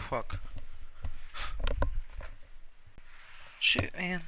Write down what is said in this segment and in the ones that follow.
fuck. Shit, man.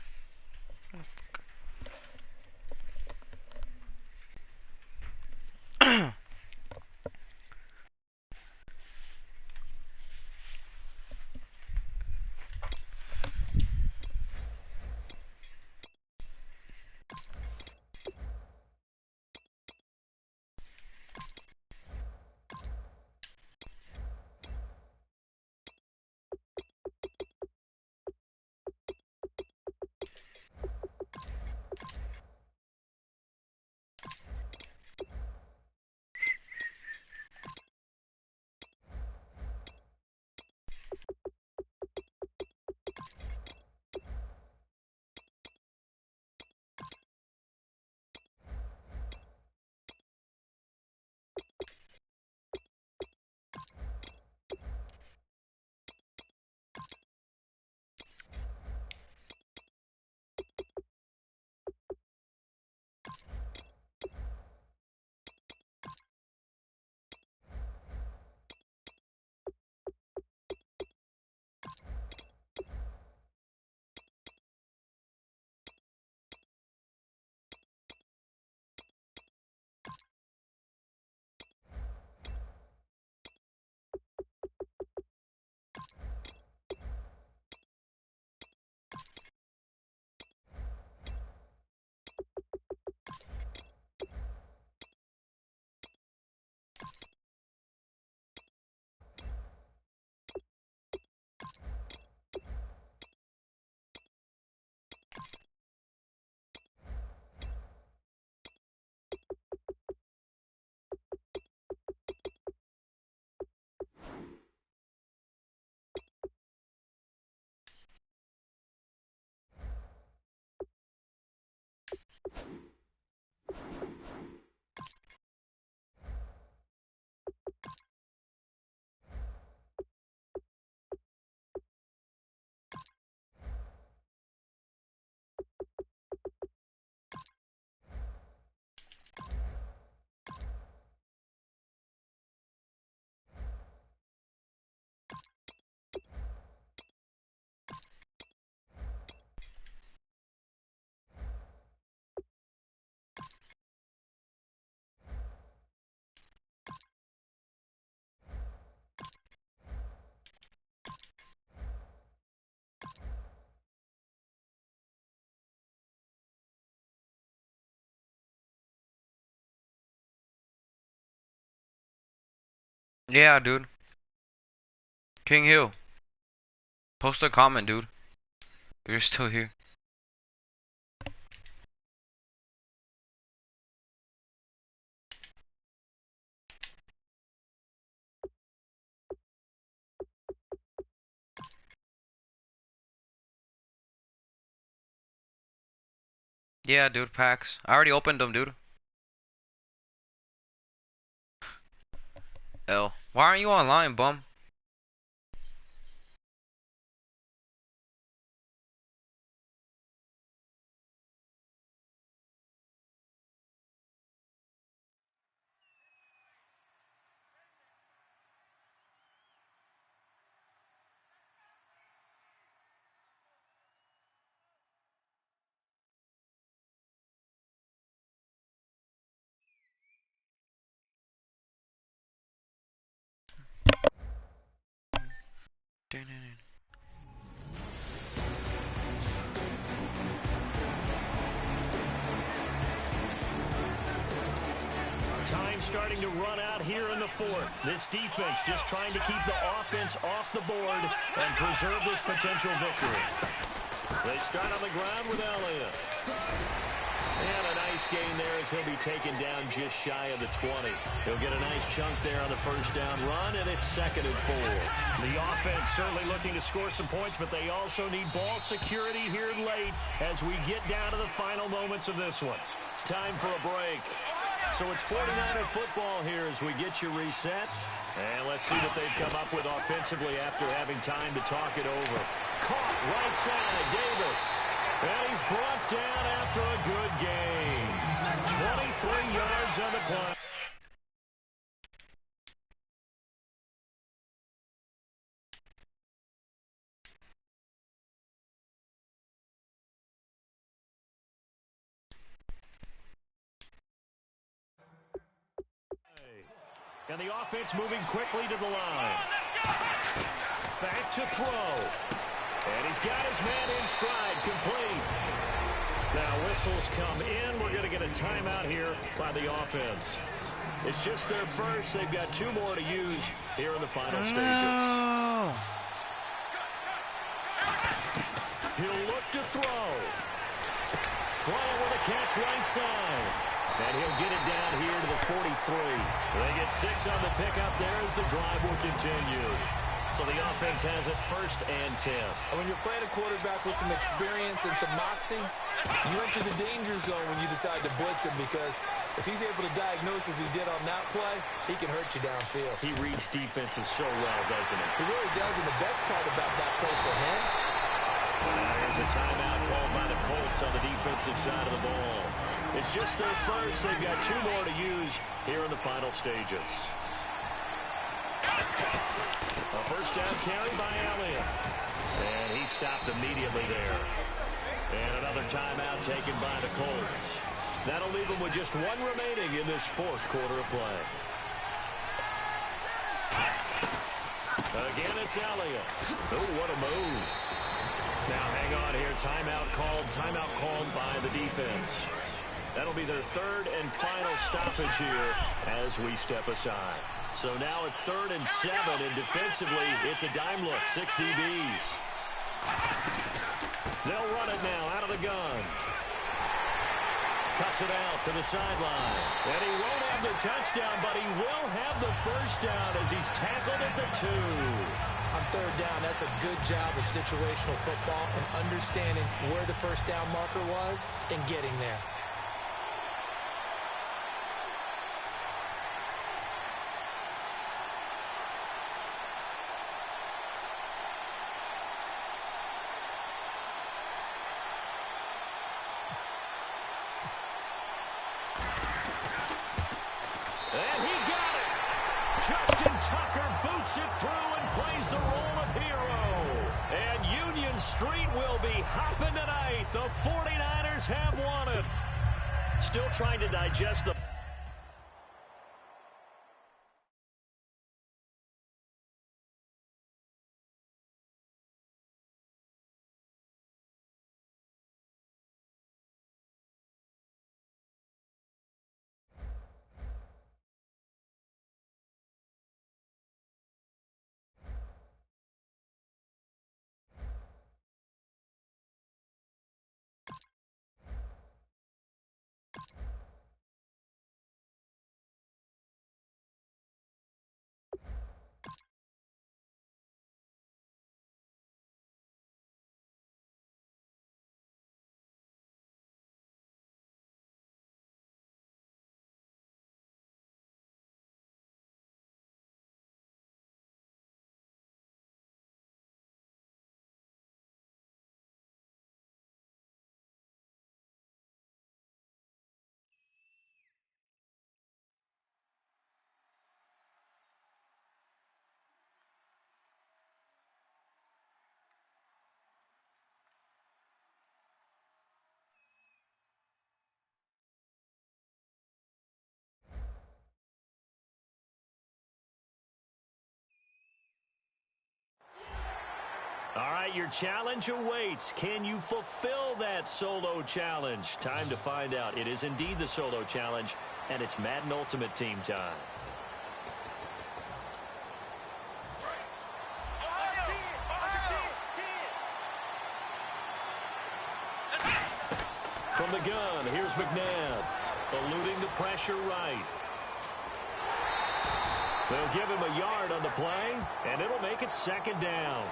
Yeah, dude. King Hill. Post a comment, dude. If you're still here. Yeah, dude, packs. I already opened them, dude. L. Why aren't you online, bum? Time starting to run out here in the fourth. This defense just trying to keep the offense off the board and preserve this potential victory. They start on the ground with Elliott. And a nice gain there as he'll be taken down just shy of the 20. He'll get a nice chunk there on the first down run, and it's 2nd and 4. The offense certainly looking to score some points, but they also need ball security here late as we get down to the final moments of this one. Time for a break. So it's 49er football here as we get you reset. And let's see what they've come up with offensively after having time to talk it over. Caught right side, Davis. And he's brought down after a good gain. 23 yards on the play. And the offense moving quickly to the line. Back to throw. And he's got his man in stride, complete. Now whistles come in. We're going to get a timeout here by the offense. It's just their first. They've got 2 more to use here in the final stages. He'll look to throw. Bryant with a catch right side. And he'll get it down here to the 43. They get 6 on the pickup there as the drive will continue. So the offense has it 1st and 10. When you're playing a quarterback with some experience and some moxie, you enter the danger zone when you decide to blitz him, because if he's able to diagnose as he did on that play, he can hurt you downfield. He reads defenses so well, doesn't he? He really does, and the best part about that play for him. There's a timeout called by the Colts on the defensive side of the ball. It's just their first. They've got 2 more to use here in the final stages. A first down carry by Elliott. And he stopped immediately there. And another timeout taken by the Colts. That'll leave them with just 1 remaining in this 4th quarter of play. Again, it's Elliott. Oh, what a move. Now hang on here. Timeout called by the defense. That'll be their 3rd and final stoppage here as we step aside. So now it's 3rd and 7, and defensively, it's a dime look, 6 DBs. They'll run it now out of the gun. Cuts it out to the sideline. And he won't have the touchdown, but he will have the first down as he's tackled at the 2. On 3rd down, that's a good job of situational football and understanding where the first down marker was and getting there. And he got it. Justin Tucker boots it through and plays the role of hero. And Union Street will be hopping tonight. The 49ers have won it. Still trying to digest the... All right, your challenge awaits. Can you fulfill that solo challenge? Time to find out. It is indeed the solo challenge, and it's Madden Ultimate Team time. From the gun, here's McNabb, eluding the pressure right. They'll give him a yard on the play, and it'll make it 2nd down.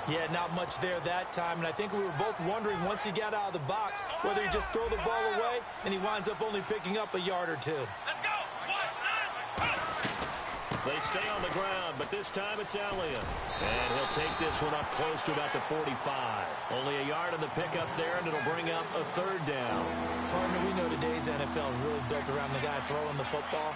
Yeah, not much there that time, and I think we were both wondering once he got out of the box whether he just throw the ball away and he winds up only picking up a yard or 2. They stay on the ground, but this time it's Elliott. And he'll take this one up close to about the 45. Only a yard on the pickup there, and it'll bring up a 3rd down. Partner, we know today's NFL is really built around the guy throwing the football.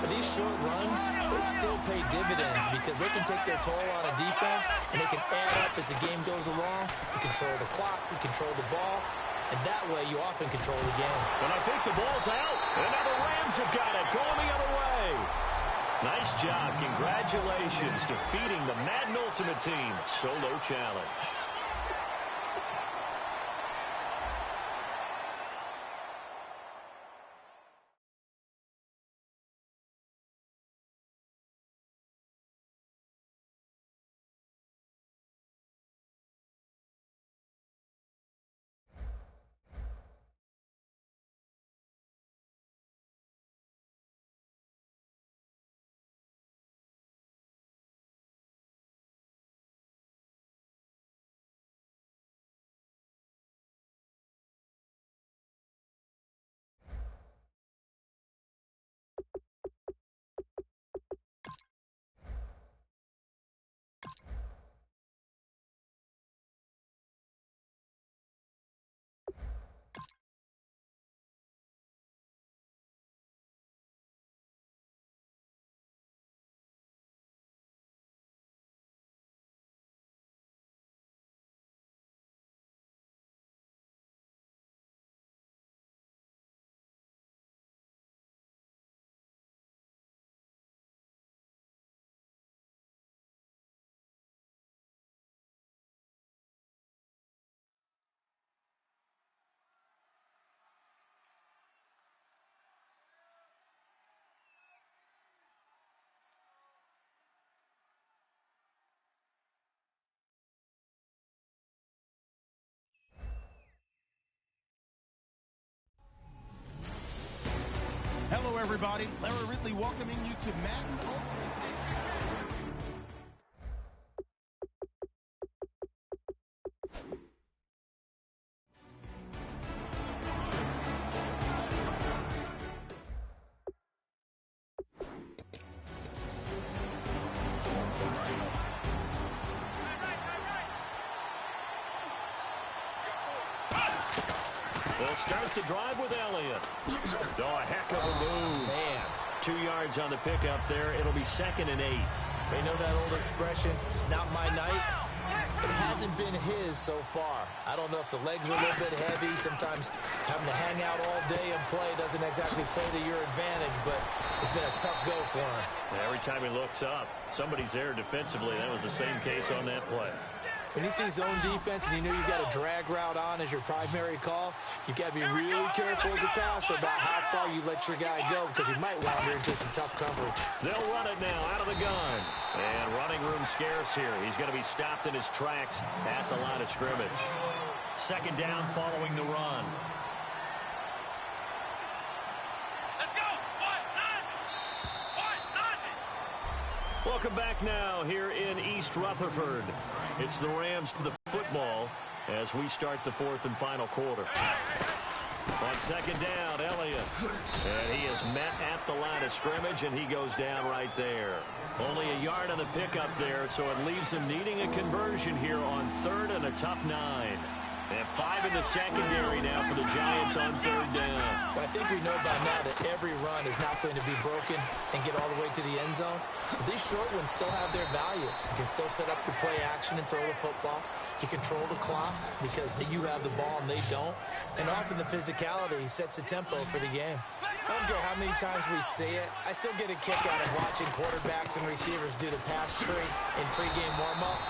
But these short runs, they still pay dividends because they can take their toll on a defense, and they can add up as the game goes along. You control the clock, you control the ball, and that way you often control the game. And I think the ball's out. And now the Rams have got it, going the other way. Nice job. Congratulations. Defeating the Madden Ultimate Team. Solo challenge. Hello, everybody. Larry Ridley welcoming you to Madden Ultimate. They'll start the drive with Elliott. Oh, a heck of a move. Man. 2 yards on the pickup there. It'll be 2nd and 8. They know that old expression, it's not my night. It hasn't been his so far. I don't know if the legs are a little bit heavy. Sometimes having to hang out all day and play doesn't exactly play to your advantage, but it's been a tough go for him. Every time he looks up, somebody's there defensively. That was the same case on that play. When you see zone defense and you know you've got a drag route on as your primary call, you've got to be really careful as a passer about how far you let your guy go because he might wander into some tough coverage. They'll run it now out of the gun. And running room scarce here. He's going to be stopped in his tracks at the line of scrimmage. 2nd down following the run. Welcome back now here in East Rutherford. It's the Rams to the football as we start the 4th and final quarter. On 2nd down, Elliott. And he is met at the line of scrimmage, and he goes down right there. Only a yard on the pickup there, so it leaves him needing a conversion here on 3rd and a tough 9. And 5 in the secondary now for the Giants on 3rd down. I think we know by now that every run is not going to be broken and get all the way to the end zone. But these short ones still have their value. You can still set up the play action and throw the football. You control the clock because you have the ball and they don't. And often the physicality sets the tempo for the game. I don't care how many times we see it. I still get a kick out of watching quarterbacks and receivers do the pass tree in pregame warm-up.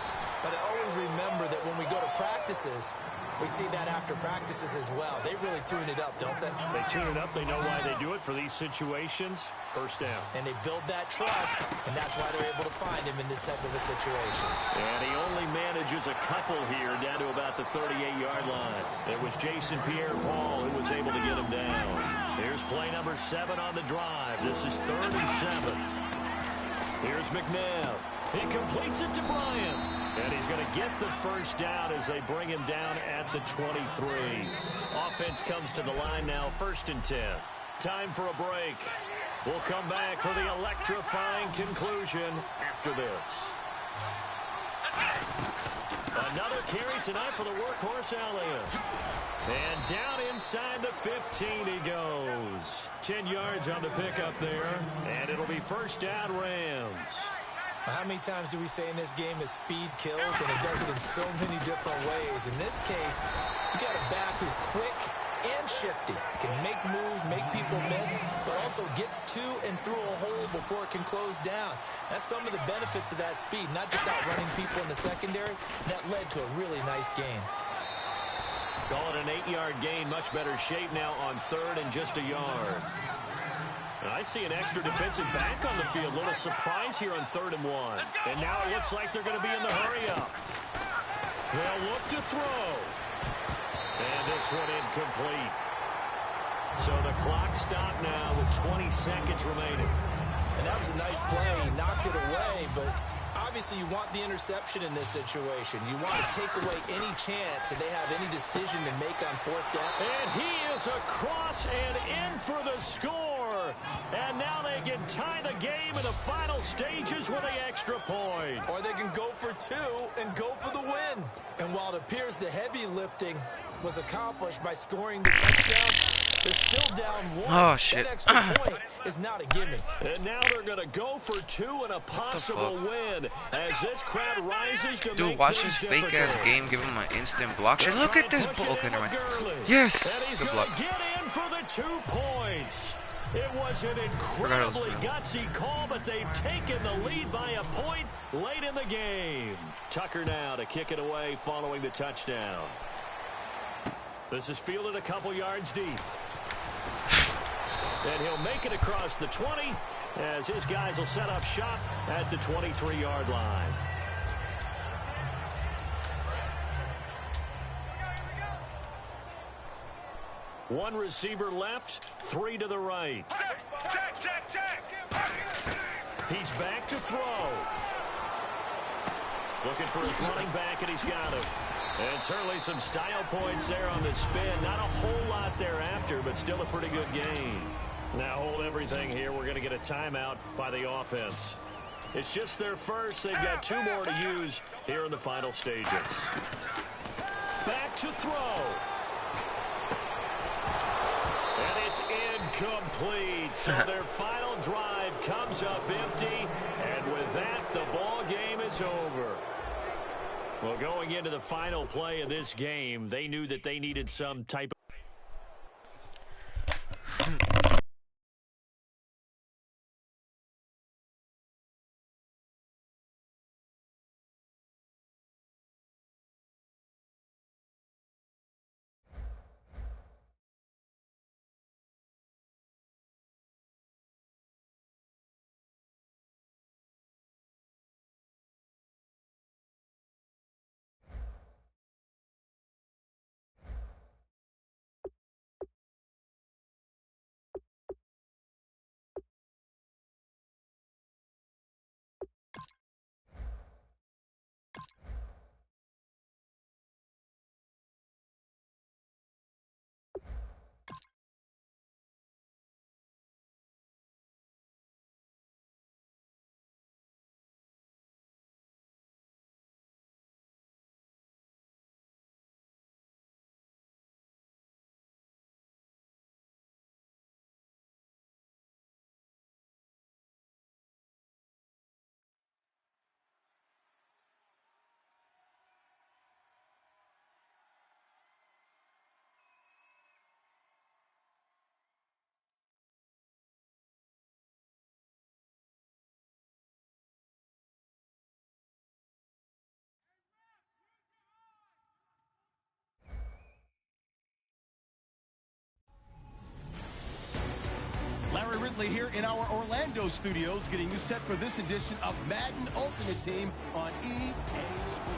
But I always remember that when we go to practices, we see that after practices as well. They really tune it up, don't they? They tune it up. They know why they do it for these situations. 1st down. And they build that trust, and that's why they're able to find him in this type of a situation. And he only manages a couple here down to about the 38-yard line. It was Jason Pierre-Paul who was able to get him down. Here's play number 7 on the drive. This is 3rd and 7. Here's McNabb. He completes it to Bryant. And he's going to get the 1st down as they bring him down at the 23. Offense comes to the line now, 1st and 10. Time for a break. We'll come back for the electrifying conclusion after this. Another carry tonight for the workhorse Elliott. And down inside the 15 he goes. 10 yards on the pickup there. And it'll be 1st down Rams. How many times do we say in this game that speed kills, and it does it in so many different ways? In this case, you got a back who's quick, and shifty. Can make moves, make people miss, but also gets to and through a hole before it can close down. That's some of the benefits of that speed, not just outrunning people in the secondary. That led to a really nice gain. Call it an 8-yard gain. Much better shape now on 3rd and just a yard. And I see an extra defensive back on the field. Little surprise here on 3rd and 1. And now it looks like they're going to be in the hurry-up. They'll look to throw. And this one incomplete. So the clock stopped now with 20 seconds remaining. And that was a nice play. He knocked it away, but obviously you want the interception in this situation. You want to take away any chance that they have any decision to make on 4th down. And he is across and in for the score. And now they can tie the game in the final stages with an extra point. Or they can go for 2 and go for the win. And while it appears the heavy lifting was accomplished by scoring the touchdown, they're still down 1. Oh, shit. That extra point is not a gimme. And now they're going to go for 2 and a possible win as this crowd rises to Dude, make watch this things fake ass game give him an instant block. And look at this ball. Okay, never mind. Yes! And he's Good going block. to get in for the 2 points. It was an incredibly gutsy call, but they've taken the lead by a point late in the game. Tucker now to kick it away following the touchdown. This is fielded a couple yards deep. And he'll make it across the 20 as his guys will set up shop at the 23-yard line. One receiver left, 3 to the right. He's back to throw. Looking for his running back, and he's got him. And certainly some style points there on the spin. Not a whole lot thereafter, but still a pretty good game. Now hold everything here. We're going to get a timeout by the offense. It's just their first. They've got 2 more to use here in the final stages. Back to throw. And it's incomplete. So their final drive comes up empty. And with that, the ball game is over. Well, going into the final play of this game, they knew that they needed some type of... Larry Ridley here in our Orlando studios, getting you set for this edition of Madden Ultimate Team on EA Sports.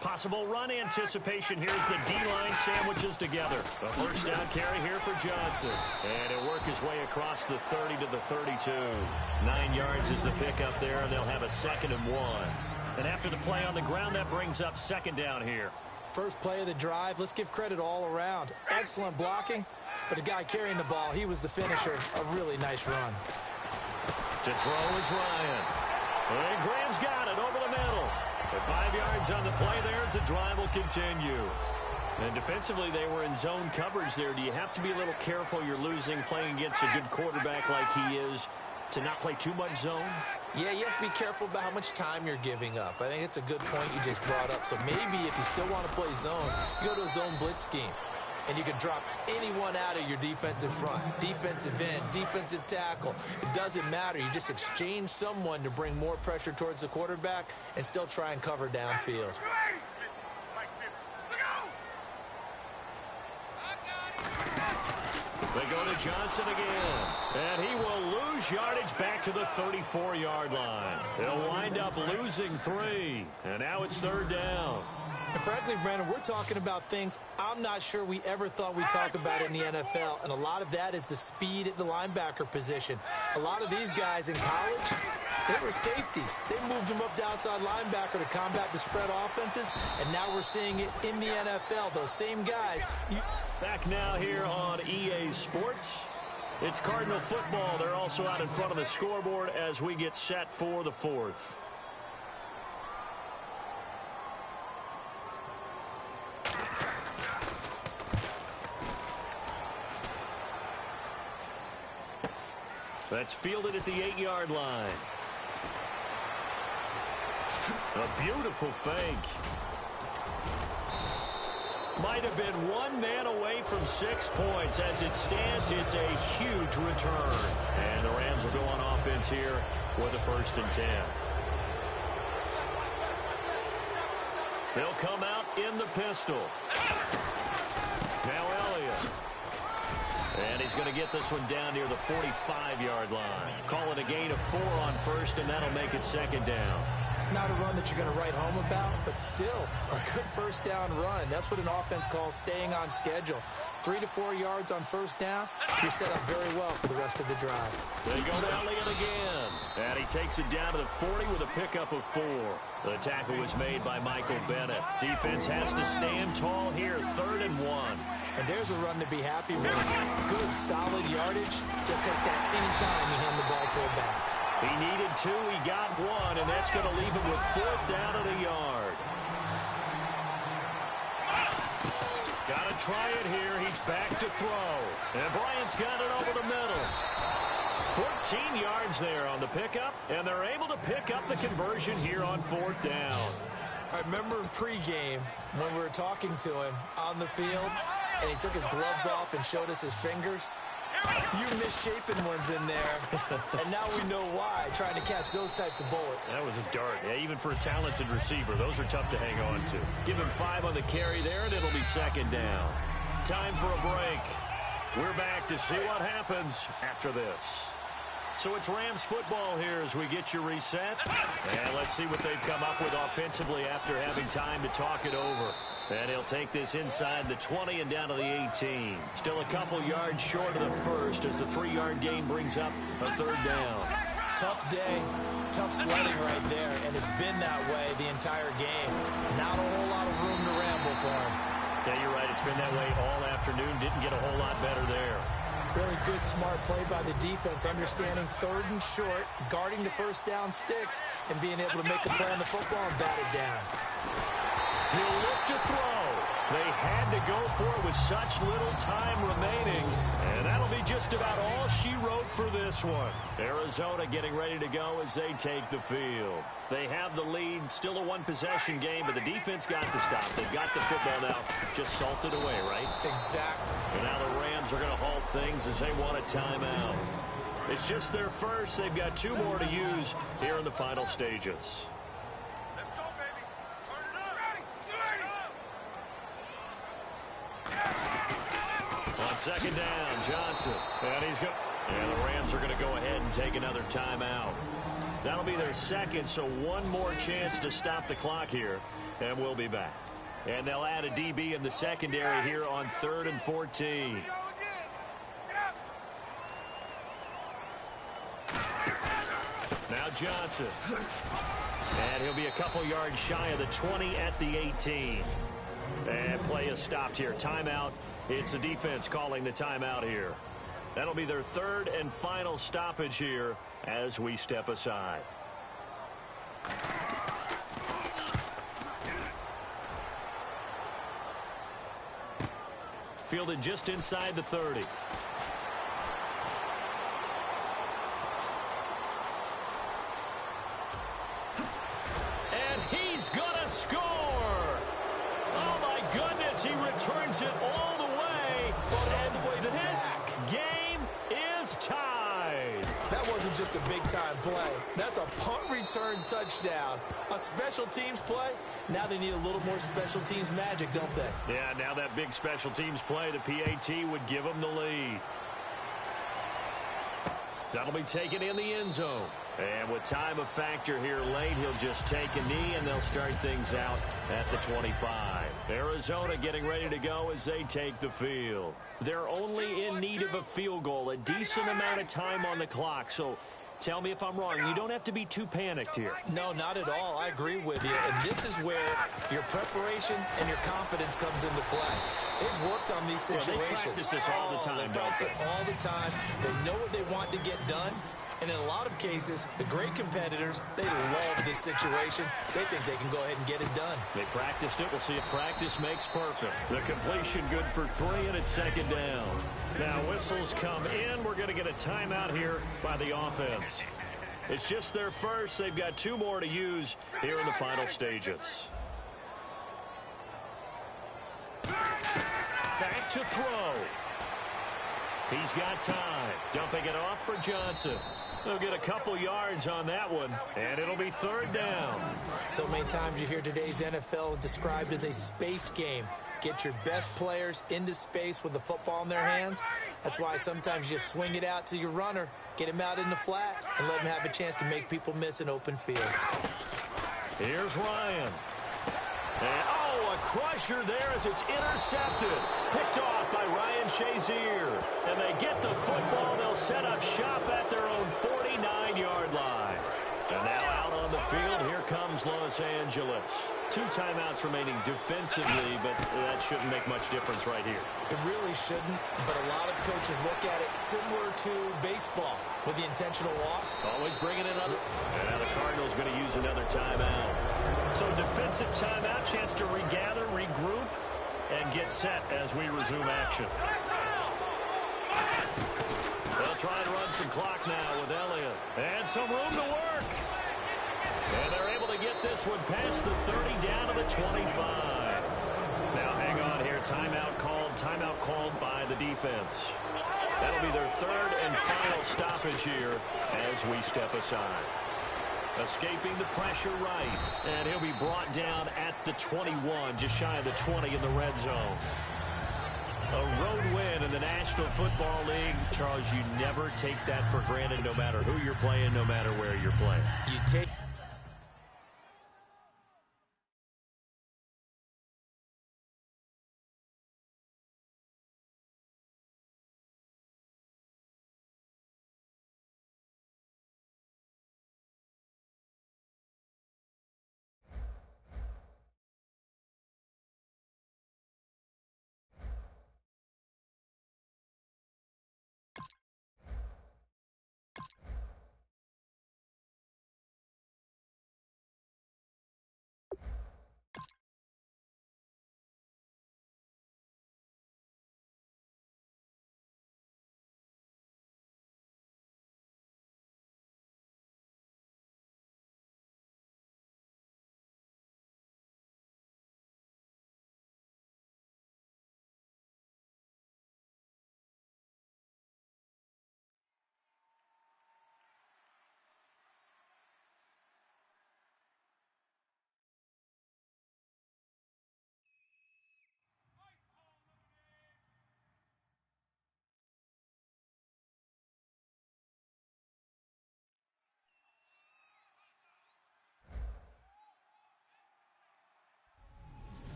Possible run anticipation here as the D-line sandwiches together. A first down carry here for Johnson. And he'll work his way across the 30 to the 32. 9 yards is the pickup there, and they'll have a 2nd and 1. And after the play on the ground, that brings up 2nd down here. First play of the drive, let's give credit all around. Excellent blocking, but the guy carrying the ball, he was the finisher. A really nice run. To throw is Ryan. And Graham's got it over the middle. With 5 yards on the play there, as the drive will continue. And defensively, they were in zone coverage there. Do you have to be a little careful you're losing playing against a good quarterback like he is to not play too much zone? Yeah, you have to be careful about how much time you're giving up. I think it's a good point you just brought up. So maybe if you still want to play zone, you go to a zone blitz scheme. And you can drop anyone out of your defensive front, defensive end, defensive tackle. It doesn't matter. You just exchange someone to bring more pressure towards the quarterback and still try and cover downfield. They go to Johnson again, and he will lose yardage back to the 34-yard line. He'll wind up losing 3, and now it's 3rd down. And frankly, Brandon, we're talking about things I'm not sure we ever thought we'd talk about in the NFL, and a lot of that is the speed at the linebacker position. A lot of these guys in college, they were safeties. They moved them up to outside linebacker to combat the spread offenses, and now we're seeing it in the NFL. Those same guys. Back now here on EA Sports. It's Cardinal football. They're also out in front of the scoreboard as we get set for the 4th. That's fielded at the 8-yard line. A beautiful fake. Might have been one man away from 6 points. As it stands, it's a huge return. And the Rams will go on offense here with a 1st and 10. They'll come out in the pistol. Now Elliott. And he's going to get this one down near the 45-yard line. Call it a gain of 4 on 1st, and that'll make it 2nd down. Not a run that you're going to write home about, but still a good 1st down run. That's what an offense calls staying on schedule. 3 to 4 yards on 1st down, you're set up very well for the rest of the drive. They go to Elliott again, and he takes it down to the 40 with a pickup of 4. The tackle was made by Michael Bennett. Defense has to stand tall here, 3rd and 1. And there's a run to be happy with. Good, solid yardage. You'll take that anytime you hand the ball to a back. He needed 2, he got 1, and that's going to leave him with 4th down at a yard. Got to try it here. He's back to throw. And Bryant's got it over the middle. 14 yards there on the pickup, and they're able to pick up the conversion here on 4th down. I remember in pregame when we were talking to him on the field, and he took his gloves off and showed us his fingers. A few misshapen ones in there, and now we know why, trying to catch those types of bullets. That was a dart. Yeah, even for a talented receiver, those are tough to hang on to. Give him 5 on the carry there, and it'll be 2nd down. Time for a break. We're back to see what happens after this. So it's Rams football here as we get you reset. And let's see what they've come up with offensively after having time to talk it over. And he'll take this inside the 20 and down to the 18. Still a couple yards short of the 1st as the 3-yard gain brings up a 3rd down. Tough day, tough sledding right there, and it's been that way the entire game. Not a whole lot of room to ramble for him. Yeah, you're right. It's been that way all afternoon. Didn't get a whole lot better there. Really good, smart play by the defense, understanding 3rd and short, guarding the 1st down sticks, and being able to make a play on the football and bat it down. He'll look to throw. They had to go for it with such little time remaining. And that'll be just about all she wrote for this one. Arizona getting ready to go as they take the field. They have the lead. Still a 1-possession game, but the defense got to stop. They've got the football now. Just salted away, right? Exactly. And now the Rams are going to halt things as they want a timeout. It's just their first. They've got 2 more to use here in the final stages. On 2nd down, Johnson. And the Rams are going to go ahead and take another timeout. That'll be their 2nd, so 1 more chance to stop the clock here. And we'll be back. And they'll add a DB in the secondary here on 3rd and 14. Now Johnson. And he'll be a couple yards shy of the 20 at the 18. And play is stopped here. Timeout. It's the defense calling the timeout here. That'll be their 3rd and final stoppage here as we step aside. fielded just inside the 30. And he's going to score! Oh, my goodness, he returns it all the way. All the way This back. game is tied. That wasn't just a big-time play. That's a punt return touchdown. A special teams play? Now they need a little more special teams magic, don't they? Yeah, now that big special teams play, the PAT would give them the lead. That'll be taken in the end zone. And with time a factor here late, he'll just take a knee, and they'll start things out at the 25. Arizona getting ready to go as they take the field. They're only in need of a field goal, a decent amount of time on the clock. So tell me if I'm wrong. You don't have to be too panicked here. No, not at all. I agree with you. And this is where your preparation and your confidence comes into play. They've worked on these situations. Well, they practice this all the time, they practice it all the time. They know what they want to get done. And in a lot of cases, the great competitors, they love this situation. They think they can go ahead and get it done. They practiced it. We'll see if practice makes perfect. The completion good for 3, and it's second down. Now whistles come in. We're going to get a timeout here by the offense. It's just their first. They've got 2 more to use here in the final stages. Back to throw. He's got time. Dumping it off for Johnson. They'll get a couple yards on that one, and it'll be third down. So many times you hear today's NFL described as a space game. Get your best players into space with the football in their hands. That's why sometimes you just swing it out to your runner, get him out in the flat, and let him have a chance to make people miss an open field. Here's Ryan. And, a crusher there as it's intercepted. Picked off by Ryan Shazier. And they get the football. They'll set up shop at their own 49-yard line. And now out on the field, here comes Los Angeles. 2 timeouts remaining defensively, but that shouldn't make much difference right here. It really shouldn't, but a lot of coaches look at it similar to baseball with the intentional walk. Always bringing in other. And now the Cardinals going to use another timeout. So defensive timeout, chance to regather, regroup, and get set as we resume action. They'll try and run some clock now with Elliott. And some room to work. And they're able to get this one past the 30 down to the 25. Now hang on here. Timeout called by the defense. That'll be their third and final stoppage here as we step aside. Escaping the pressure right. And he'll be brought down at the 21, just shy of the 20 in the red zone. A road win in the National Football League. Charles, you never take that for granted no matter who you're playing, no matter where you're playing. You take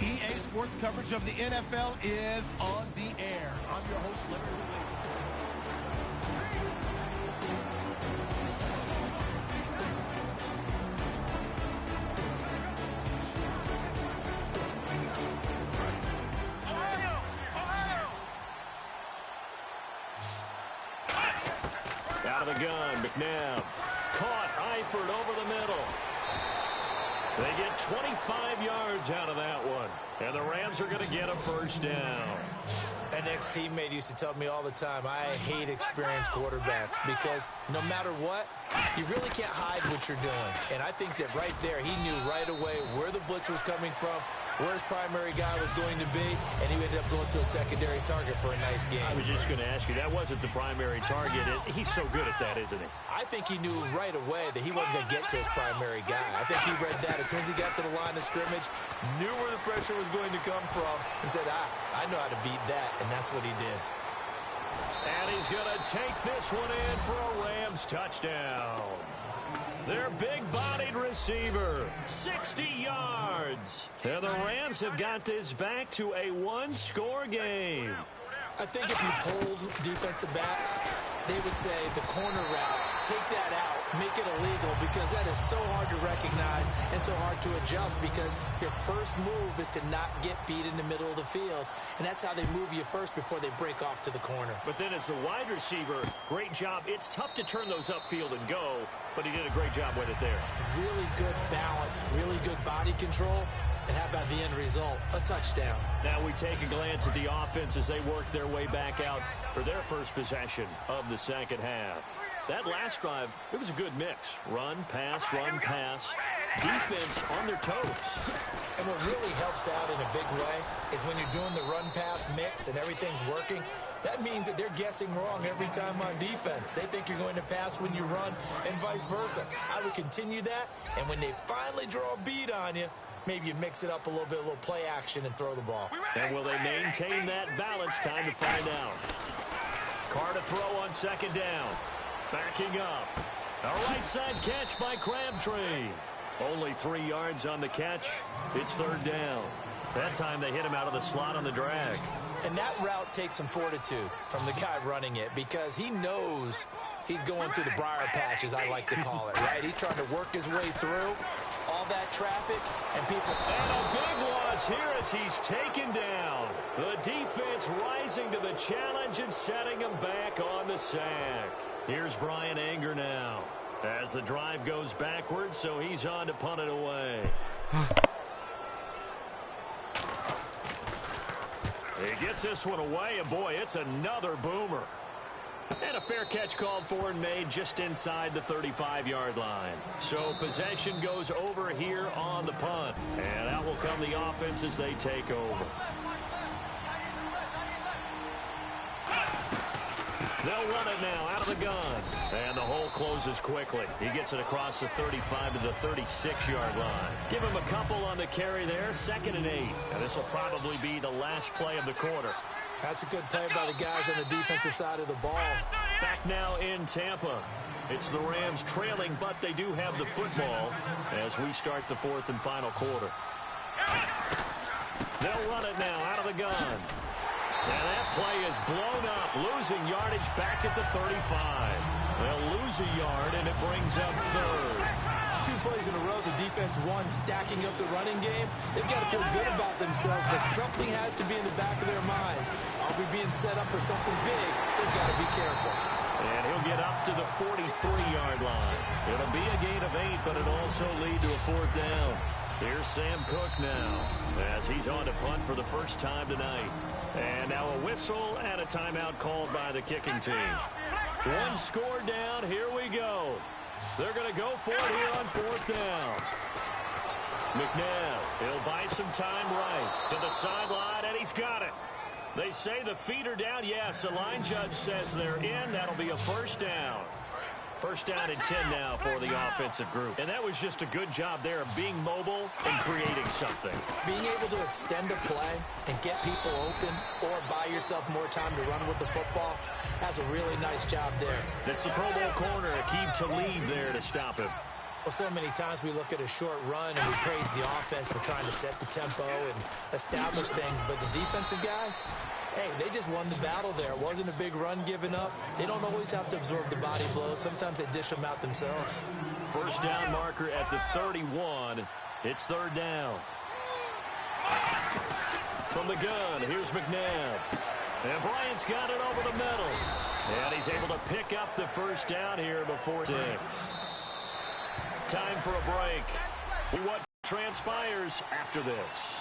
EA Sports coverage of the NFL is on the air. I'm your host, Larry Ridley. Out of the gun, McNabb. Caught, Eifert over the middle. They get 25 yards out of that one. And the Rams are going to get a first down. An ex-teammate used to tell me all the time, I hate experienced quarterbacks because no matter what, you really can't hide what you're doing. And I think that right there, he knew right away where the blitz was coming from, where his primary guy was going to be, and he ended up going to a secondary target for a nice game. I was just going to ask you, that wasn't the primary target. He's so good at that, isn't he? I think he knew right away that he wasn't going to get to his primary guy. I think he read that as soon as he got to the line of scrimmage, knew where the pressure was going to come from, and said, I know how to beat that, and that's what he did. And he's going to take this one in for a Rams touchdown. Their big-bodied receiver, 60 yards. And the Rams have got this back to a one-score game. I think if you polled defensive backs, they would say the corner route, take that out, make it illegal, because that is so hard to recognize and so hard to adjust because your first move is to not get beat in the middle of the field. And that's how they move you first before they break off to the corner. But then as the wide receiver, great job. It's tough to turn those upfield and go, but he did a great job with it there. Really good balance, really good body control. And how about the end result? A touchdown. Now we take a glance at the offense as they work their way back out for their first possession of the second half. That last drive, it was a good mix. Run, pass, defense on their toes. And what really helps out in a big way is when you're doing the run-pass mix and everything's working, that means that they're guessing wrong every time on defense. They think you're going to pass when you run and vice versa. I would continue that, and when they finally draw a bead on you, maybe you mix it up a little play action and throw the ball. And will they maintain that balance? Time to find out. Carr to throw on second down. Backing up. A right side catch by Crabtree. Only 3 yards on the catch. It's third down. That time they hit him out of the slot on the drag. And that route takes some fortitude from the guy running it because he knows he's going through the briar patch, as I like to call it, right? He's trying to work his way through all that traffic and people. And a big loss here as he's taken down. The defense rising to the challenge and setting him back on the sack. Here's Brian Anger now as the drive goes backwards, so he's on to punt it away. He gets this one away, and boy, it's another boomer. And a fair catch called for and made just inside the 35-yard line. So possession goes over here on the punt. And out will come the offense as they take over. They'll run it now out of the gun. And the hole closes quickly. He gets it across the 35 to the 36-yard line. Give him a couple on the carry there, 2nd and 8. And this will probably be the last play of the quarter. That's a good play by the guys on the defensive side of the ball. Back now in Tampa. It's the Rams trailing, but they do have the football as we start the 4th and final quarter. They'll run it now out of the gun. And that play is blown up, losing yardage back at the 35. They'll lose a yard, and it brings up 3rd. 2 plays in a row, the defense won, stacking up the running game. They've got to feel good about themselves, but something has to be in the back of their minds. Are we being set up for something big? They've got to be careful. And he'll get up to the 43-yard line. It'll be a gain of 8, but it'll also lead to a 4th down. Here's Sam Cook now as he's on to punt for the first time tonight. And now a whistle and a timeout called by the kicking team. 1 score down. Here we go. They're going to go for it here on 4th down. McNabb, he'll buy some time right to the sideline, and he's got it. They say the feet are down. Yes, the line judge says they're in. That'll be a first down. First down and 10 now for the offensive group. And that was just a good job there of being mobile and creating something. Being able to extend a play and get people open or buy yourself more time to run with the football, that's a really nice job there. That's the Pro Bowl corner, Aqib Talib there to stop him. Well, so many times we look at a short run and we praise the offense for trying to set the tempo and establish things. But the defensive guys, hey, they just won the battle there. It wasn't a big run given up. They don't always have to absorb the body blows. Sometimes they dish them out themselves. First down marker at the 31. It's 3rd down. From the gun, here's McNabb. And Bryant's got it over the middle. And he's able to pick up the first down here before 6. Time for a break. We watch transpires after this.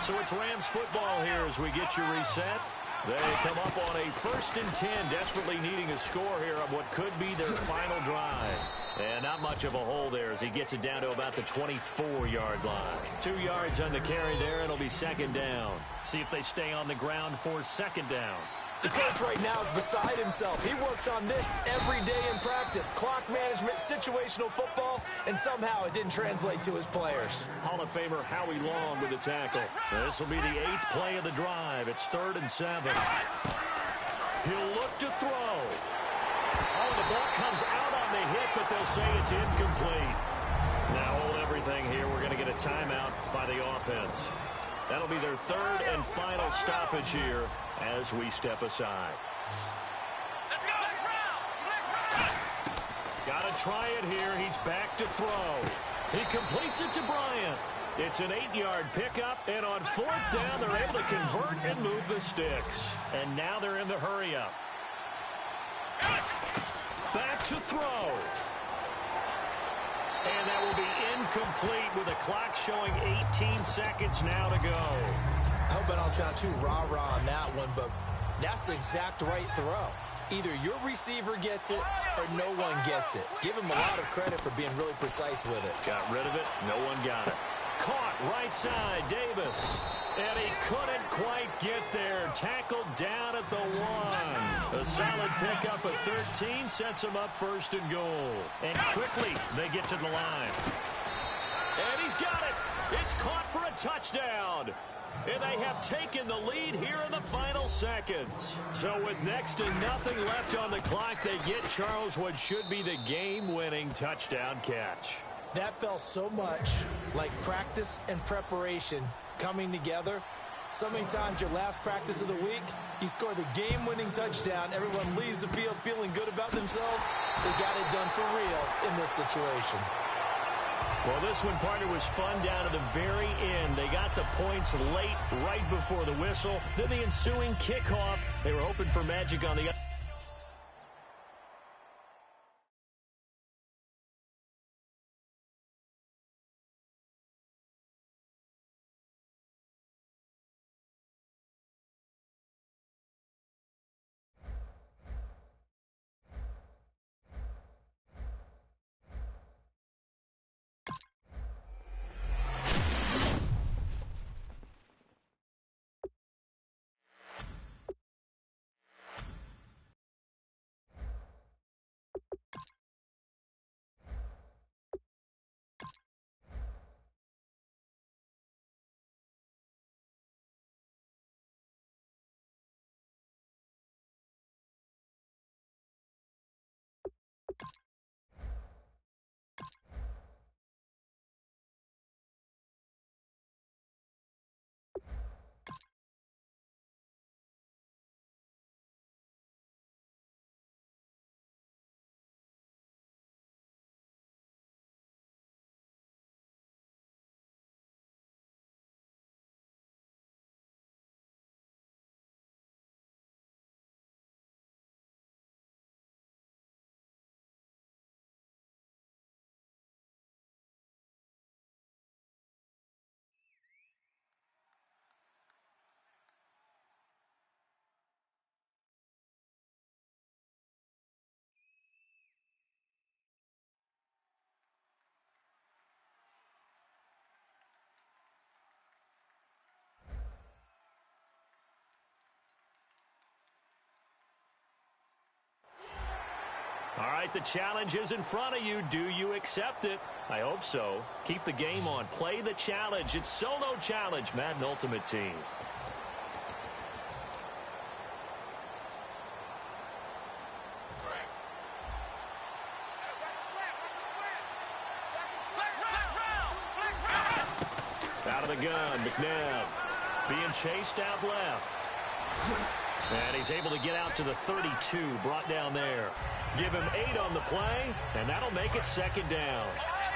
So it's Rams football here as we get you reset. They come up on a 1st and 10, desperately needing a score here on what could be their final drive. And not much of a hole there as he gets it down to about the 24-yard line. 2 yards on the carry there. It'll be 2nd down. See if they stay on the ground for 2nd down. The coach right now is beside himself. He works on this every day in practice. Clock management, situational football, and somehow it didn't translate to his players. Hall of Famer Howie Long with the tackle. This will be the 8th play of the drive. It's 3rd and 7. He'll look to throw. Oh, the ball comes out on the hit, but they'll say it's incomplete. Now hold everything here. We're going to get a timeout by the offense. That'll be their 3rd and final stoppage here as we step aside. Got to try it here. He's back to throw. He completes it to Bryant. It's an 8-yard pickup, and on 4th down, they're able to convert and move the sticks. And now they're in the hurry-up. Back to throw. And that will be incomplete with the clock showing 18 seconds now to go. I hope I don't sound too rah-rah on that one, but that's the exact right throw. Either your receiver gets it or no one gets it. Give him a lot of credit for being really precise with it. Got rid of it. No one got it. Caught right side, Davis. And he couldn't quite get there. Tackled down at the 1. A solid pickup of 13 sets him up 1st and goal. And quickly they get to the line. And he's got it. It's caught for a touchdown. And they have taken the lead here in the final seconds. So with next to nothing left on the clock, they get Charles what should be the game-winning touchdown catch. That felt so much like practice and preparation coming together. So many times your last practice of the week, you score the game-winning touchdown. Everyone leaves the field feeling good about themselves. They got it done for real in this situation. Well, this one, partner, was fun down to the very end. They got the points late, right before the whistle. Then the ensuing kickoff. They were hoping for magic on the other. All right, the challenge is in front of you. Do you accept it? I hope so. Keep the game on. Play the challenge. It's Solo Challenge, Madden Ultimate Team. Out of the gun, McNabb. Being chased out left. And he's able to get out to the 32, brought down there. Give him 8 on the play, and that'll make it 2nd down.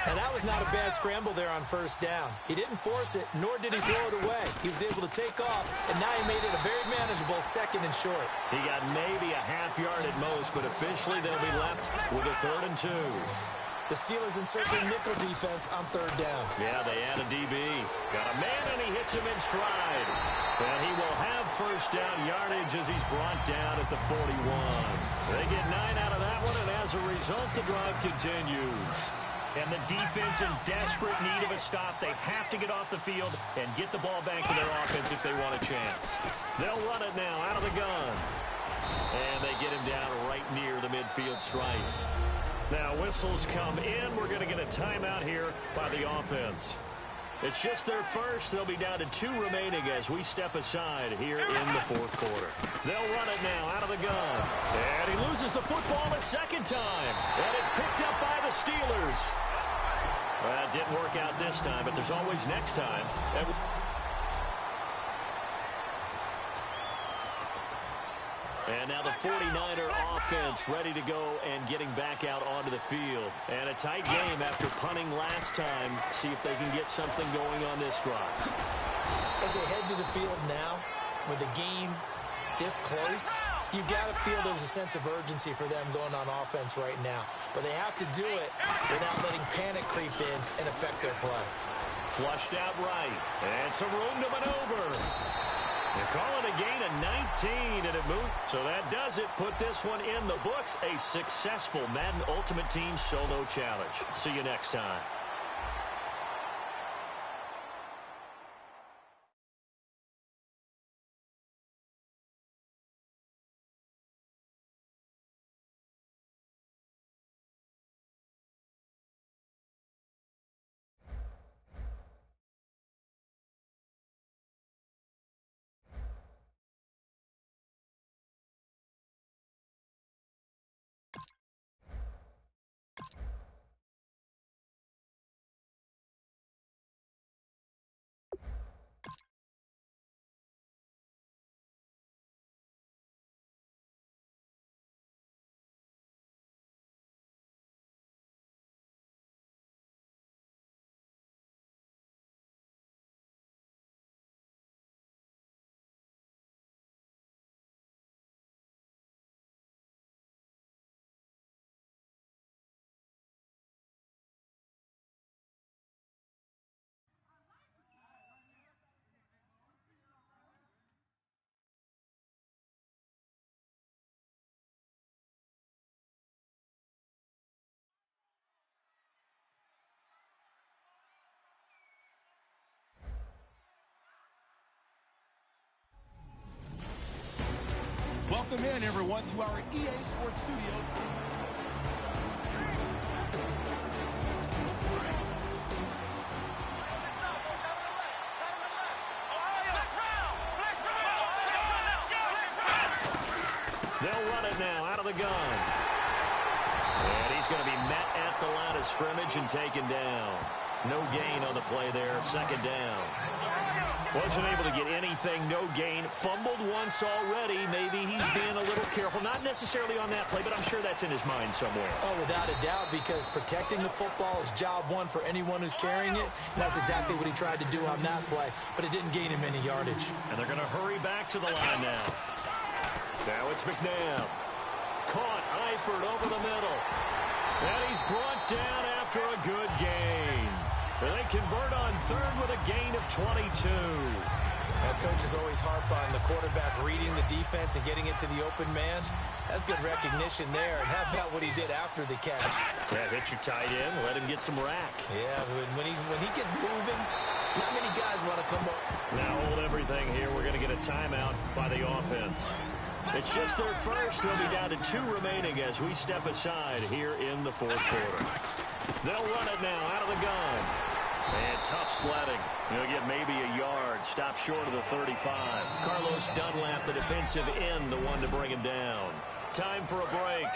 And that was not a bad scramble there on 1st down. He didn't force it, nor did he throw it away. He was able to take off, and now he made it a very manageable 2nd and short. He got maybe a half yard at most, but officially they'll be left with a 3rd and 2. The Steelers encircling nickel defense on third down. Yeah, they add a DB. Got a man, and he hits him in stride. And he will have first down yardage as he's brought down at the 41. They get 9 out of that one, and as a result, the drive continues. And the defense in desperate need of a stop. They have to get off the field and get the ball back to their offense if they want a chance. They'll run it now out of the gun. And they get him down right near the midfield stripe. Now whistles come in. We're going to get a timeout here by the offense. It's just their first. They'll be down to 2 remaining as we step aside here in the fourth quarter. They'll run it now out of the gun. And he loses the football a second time. And it's picked up by the Steelers. Well, it didn't work out this time, but there's always next time. And now the 49er offense ready to go and getting back out onto the field. And a tight game after punting last time. See if they can get something going on this drive. As they head to the field now, with the game this close, you've got to feel there's a sense of urgency for them going on offense right now. But they have to do it without letting panic creep in and affect their play. Flushed out right. And some room to maneuver. They call it a gain of 19, and it moved. So that does it. Put this one in the books. A successful Madden Ultimate Team solo challenge. See you next time. Welcome in, everyone, to our EA Sports Studios. They'll run it now out of the gun. And he's going to be met at the line of scrimmage and taken down. No gain on the play there, second down. Wasn't able to get anything, no gain. Fumbled once already. Maybe he's being a little careful. Not necessarily on that play, but I'm sure that's in his mind somewhere. Oh, without a doubt, because protecting the football is job one for anyone who's carrying it. And that's exactly what he tried to do on that play, but it didn't gain him any yardage. And they're going to hurry back to the line now. Now it's McNabb. Caught Eifert over the middle. And he's brought down after a good gain. And they convert on third with a gain of 22. Now, coaches always harp on the quarterback reading the defense and getting it to the open man. That's good recognition there. And how about what he did after the catch? Yeah, hit your tight end, let him get some rack. Yeah, when he gets moving, not many guys want to come up. Now hold everything here. We're going to get a timeout by the offense. It's just their first. They'll be down to 2 remaining as we step aside here in the fourth quarter. They'll run it now out of the gun. And tough sledding. He'll get maybe a yard. Stop short of the 35. Carlos Dunlap, the defensive end, the one to bring him down. Time for a break.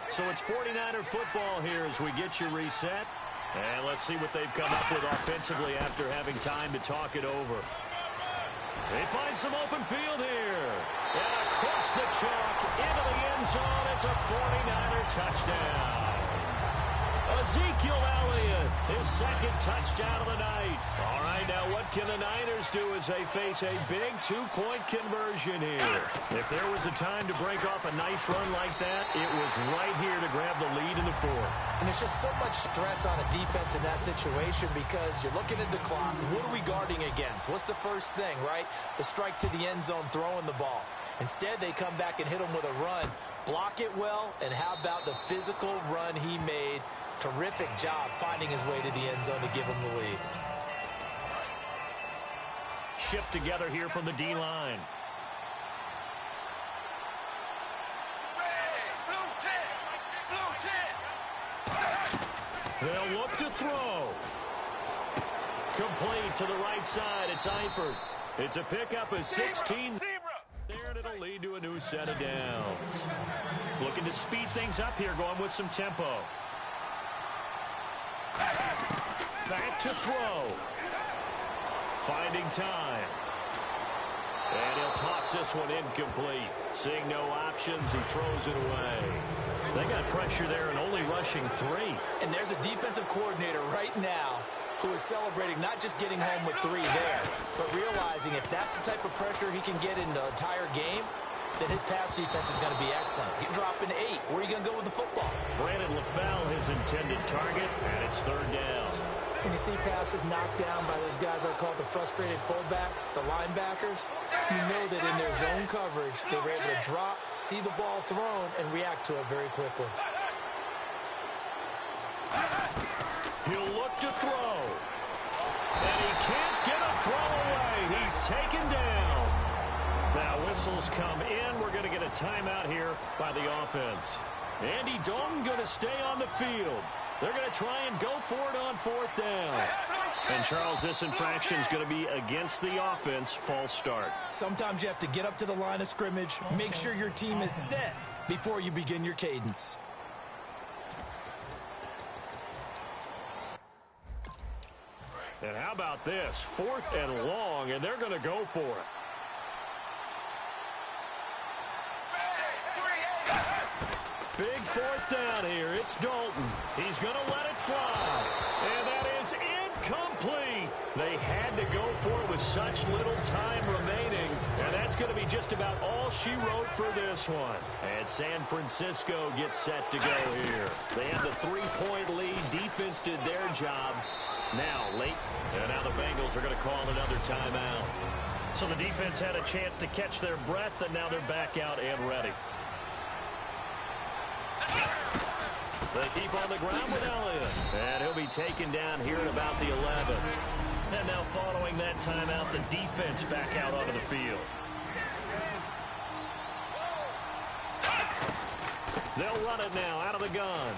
So it's 49er football here as we get you reset. And let's see what they've come up with offensively after having time to talk it over. They find some open field here. And across the chalk into the end zone. It's a 49er touchdown. A Ezekiel Elliott, his second touchdown of the night. All right, now what can the Niners do as they face a big two-point conversion here? If there was a time to break off a nice run like that, it was right here to grab the lead in the fourth. And it's just so much stress on a defense in that situation because you're looking at the clock. What are we guarding against? What's the first thing, right? The strike to the end zone, throwing the ball. Instead, they come back and hit him with a run. Block it well, and how about the physical run he made? Terrific job finding his way to the end zone to give him the lead. Shift together here from the D-line. They'll look to throw. Complete to the right side. It's Eifert. It's a pickup of 16. There, and it'll lead to a new set of downs. Looking to speed things up here, going with some tempo. Back to throw. Finding time. And he'll toss this one incomplete. Seeing no options, he throws it away. They got pressure there and only rushing 3. And there's a defensive coordinator right now who is celebrating not just getting home with 3 there, but realizing if that's the type of pressure he can get in the entire game, then his pass defense is going to be excellent. You're dropping 8. Where are you going to go with the football? Brandon LaFell, his intended target, and it's 3rd down. And you see passes knocked down by those guys I call the frustrated fullbacks, the linebackers. You know that in their zone coverage, they were able to drop, see the ball thrown, and react to it very quickly. He'll look to throw. And he can't get a throw away. He's taken down. Now whistles come in. We're going to get a timeout here by the offense. Andy Dalton going to stay on the field. They're going to try and go for it on 4th down. And, Charles, this infraction is going to be against the offense. False start. Sometimes you have to get up to the line of scrimmage, make sure your team is set before you begin your cadence. And how about this? 4th and long, and they're going to go for it. Big 4th down here. It's Dalton. He's going to let it fly. And that is incomplete. They had to go for it with such little time remaining. And that's going to be just about all she wrote for this one. And San Francisco gets set to go here. They have the 3-point lead. Defense did their job. Now late. And now the Bengals are going to call another timeout. So the defense had a chance to catch their breath, and now they're back out and ready. They keep on the ground with Elliott. And he'll be taken down here at about the 11. And now following that timeout, the defense back out onto the field. They'll run it now out of the gun.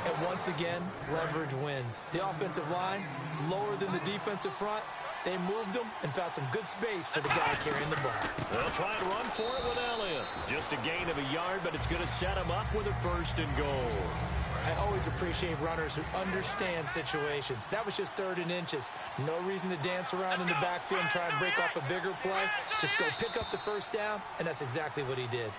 And once again, leverage wins. The offensive line, lower than the defensive front. They moved them and found some good space for the guy carrying the ball. They'll try and run for it with Elliott. Just a gain of a yard, but it's going to set him up with a 1st and goal. I always appreciate runners who understand situations. That was just 3rd and inches. No reason to dance around in the backfield and try and break off a bigger play. Just go pick up the 1st down, and that's exactly what he did.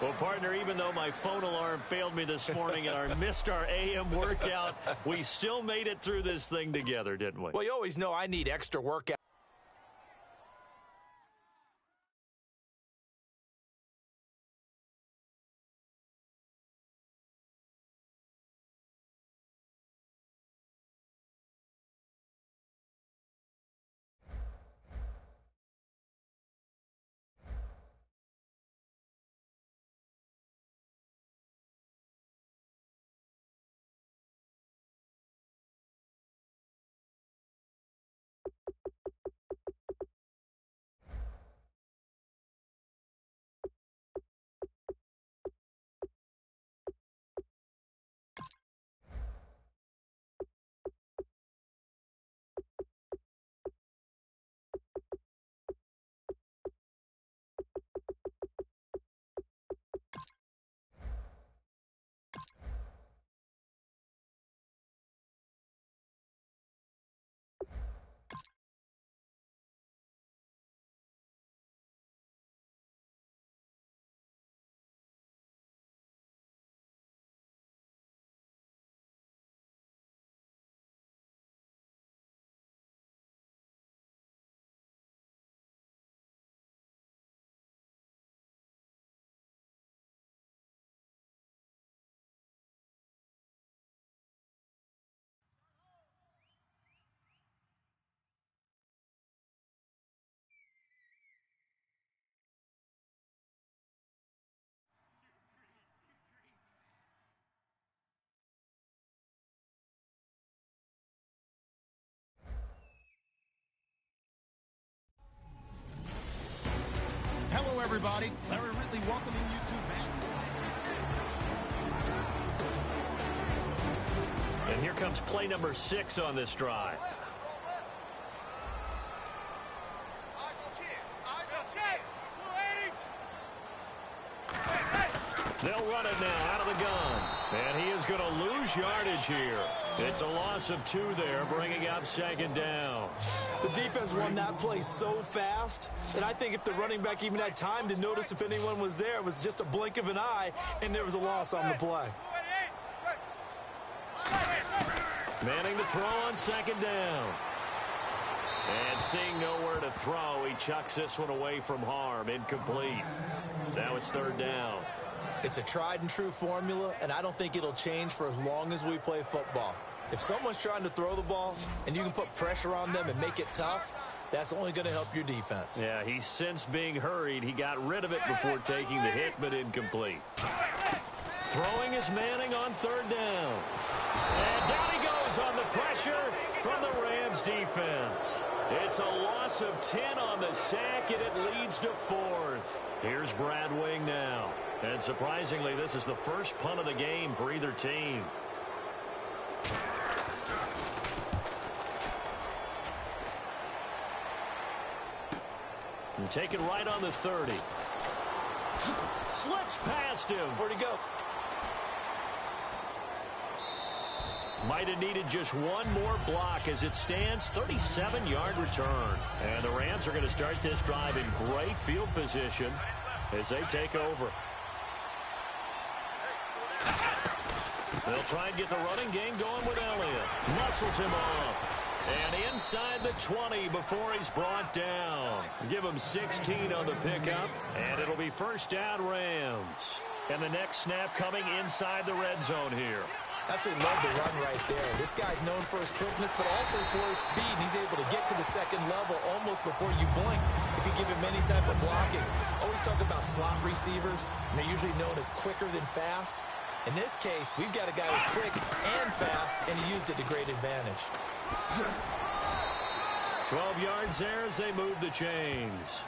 Well, partner, even though my phone alarm failed me this morning and I missed our AM workout, we still made it through this thing together, didn't we? Well, you always know I need extra workout. everybody. Larry Ridley welcoming you to Madden. And here comes play number 6 on this drive. They'll run it now out of the gun. And he is going to lose yardage here. It's a loss of 2 there, bringing up 2nd down. The defense won that play so fast that I think if the running back even had time to notice if anyone was there, it was just a blink of an eye, and there was a loss on the play. Manning to throw on 2nd down. And seeing nowhere to throw, he chucks this one away from harm. Incomplete. Now it's 3rd down. It's a tried-and-true formula, and I don't think it'll change for as long as we play football. If someone's trying to throw the ball and you can put pressure on them and make it tough, that's only going to help your defense. Yeah, he's since being hurried. He got rid of it before taking the hit, but incomplete. Throwing is Manning on 3rd down. And down he goes on the pressure from the Rams defense. It's a loss of 10 on the sack, and it leads to 4th. Here's Brad Wing now. And surprisingly, this is the first punt of the game for either team. And taken right on the 30. Slips past him. Where'd he go? Might have needed just one more block. As it stands, 37-yard return. And the Rams are going to start this drive in great field position as they take over. They'll try and get the running game going with Elliott. Muscles him off. And inside the 20 before he's brought down. Give him 16 on the pickup. And it'll be 1st down Rams. And the next snap coming inside the red zone here. Absolutely love the run right there. This guy's known for his quickness, but also for his speed. And he's able to get to the 2nd level almost before you blink if you give him any type of blocking. Always talk about slot receivers, and they're usually known as quicker than fast. In this case, we've got a guy who's quick and fast, and he used it to great advantage. 12 yards there as they move the chains.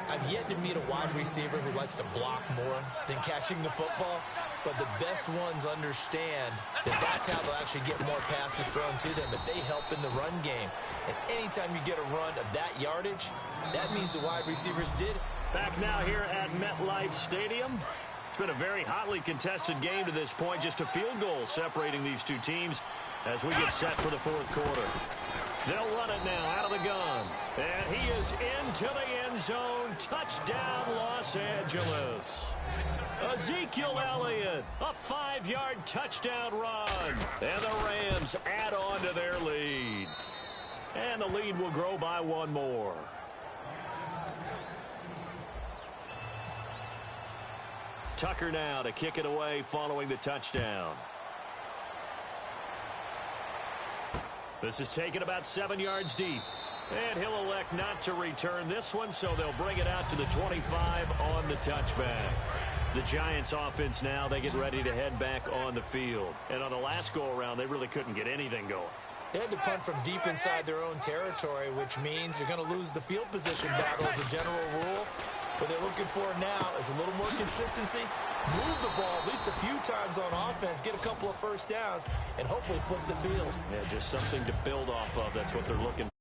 I've yet to meet a wide receiver who likes to block more than catching the football, but the best ones understand that that's how they'll actually get more passes thrown to them if they help in the run game. And anytime you get a run of that yardage, that means the wide receivers did it. Back now here at MetLife Stadium. It's been a very hotly contested game to this point. Just a field goal separating these two teams as we get set for the 4th quarter. They'll run it now out of the gun. And he is into the end zone. Touchdown, Los Angeles. Ezekiel Elliott, a 5-yard touchdown run. And the Rams add on to their lead. And the lead will grow by 1 more. Tucker now to kick it away following the touchdown. This is taken about 7 yards deep. And he'll elect not to return this one, so they'll bring it out to the 25 on the touchback. The Giants offense now, they get ready to head back on the field. And on the last go-around, they really couldn't get anything going. They had to punt from deep inside their own territory, which means you're going to lose the field position battle as a general rule. What they're looking for now is a little more consistency, move the ball at least a few times on offense, get a couple of 1st downs, and hopefully flip the field. Yeah, just something to build off of. That's what they're looking for.